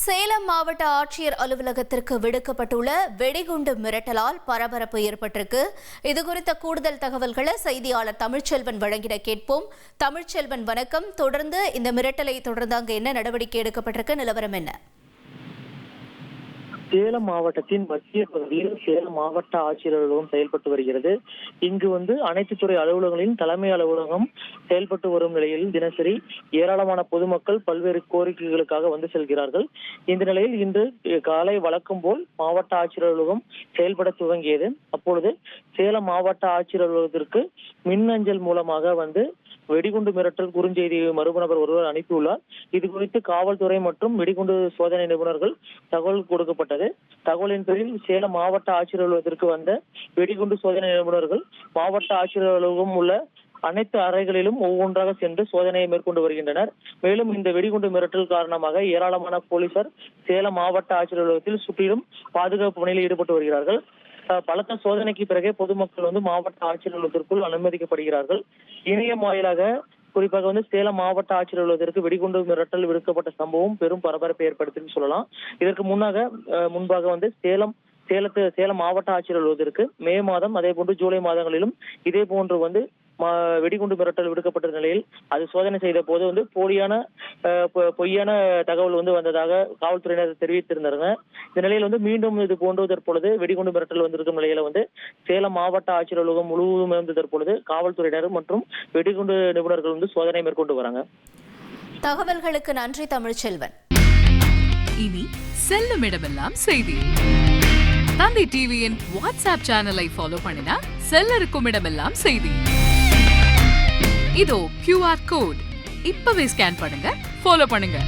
சேலம் மாவட்ட ஆட்சியர் அலுவலகத்திற்கு விடுக்கப்பட்டுள்ள வெடிகுண்டு மிரட்டலால் பரபரப்பு ஏற்பட்டிருக்கு. இதுகுறித்த கூடுதல் தகவல்களை செய்தியாளர் தமிழ்ச்செல்வன் வழங்கிட கேட்போம். தமிழ்ச்செல்வன் வணக்கம். தொடர்ந்து இந்த மிரட்டலை தொடர்ந்து அங்கு என்ன நடவடிக்கை எடுக்கப்பட்டிருக்கு, நிலவரம் என்ன? சேலம் மாவட்டத்தின் மத்திய பகுதியில் சேலம் மாவட்ட ஆட்சியர் அலுவலகம் செயல்பட்டு வருகிறது. இங்கு அனைத்து துறை அலுவலகங்களின் தலைமை அலுவலகம் செயல்பட்டு வரும் நிலையில் தினசரி ஏராளமான பொதுமக்கள் பல்வேறு கோரிக்கைகளுக்காக வந்து செல்கிறார்கள். இந்த நிலையில் இன்று காலை வழக்கம் போல் மாவட்ட ஆட்சியர் அலுவலகம் செயல்பட துவங்கியது. அப்பொழுது சேலம் மாவட்ட ஆட்சியர் அலுவலகத்திற்கு மின்னஞ்சல் மூலமாக வெடிகுண்டு மிரட்டல் குறுஞ்செய்தி மர்ம நபர் ஒருவர் அனுப்பியுள்ளார். இது குறித்து காவல்துறை மற்றும் வெடிகுண்டு சோதனை நிபுணர்கள் தகவல் கொடுக்கப்பட்டது. தகவலின் பேரில் சேலம் மாவட்ட ஆட்சியர் அலுவலகத்திற்கு வந்த வெடிகுண்டு சோதனை நிபுணர்கள் மாவட்ட ஆட்சியர் அலுவலகம் உள்ள அனைத்து அறைகளிலும் ஒவ்வொன்றாக சென்று சோதனையை மேற்கொண்டு வருகின்றனர். மேலும் இந்த வெடிகுண்டு மிரட்டல் காரணமாக ஏராளமான போலீசார் சேலம் மாவட்ட ஆட்சியர் அலுவலகத்தில் சுற்றிலும் பாதுகாப்பு பணியில் ஈடுபட்டு வருகிறார்கள். பலத்த சோதனைக்கு பிறகே பொதுமக்கள் மாவட்ட ஆட்சியர் அலுவலகத்திற்குள் அனுமதிக்கப்படுகிறார்கள். இணையம் வாயிலாக குறிப்பாக சேலம் மாவட்ட ஆட்சியர் அலுவலகத்திற்கு வெடிகுண்டு மிரட்டல் விடுக்கப்பட்ட சம்பவம் பெரும் பரபரப்பை ஏற்படுத்தின்னு சொல்லலாம். இதற்கு முன்பாக சேலம் மாவட்ட ஆட்சியர் அலுவலகத்திற்கு மே மாதம் அதே போன்று ஜூலை மாதங்களிலும் இதே போன்று வெடிகுண்டு மிரட்டல் விடுக்கப்பட்ட நிலையில் அது சோதனை செய்த போது பொய்யான தகவல் வந்ததாக காவல்துறையினர் தெரிவித்திருந்தாங்க. இந்த நிலையில் மீண்டும் இது போன்று தற்பொழுது வெடிகுண்டு மிரட்டல் வந்திருக்கும் நிலையில சேலம் மாவட்ட ஆட்சியர் அலுவலகம் முழுவதும் தற்பொழுது காவல்துறையினர் மற்றும் வெடிகுண்டு நிபுணர்கள் சோதனை மேற்கொண்டு வராங்க. தகவல்களுக்கு நன்றி தமிழ்ச்செல்வன். இனி செல்லும் இடமெல்லாம் செய்தி. தந்தி டிவியின் வாட்ஸ்அப் சேனலை ஃபாலோ பண்ணினா செல்லருக்கும் இடமெல்லாம் செய்தி. இதோ QR கோட் இப்பவே ஸ்கேன் பண்ணுங்க, ஃபாலோ பண்ணுங்க.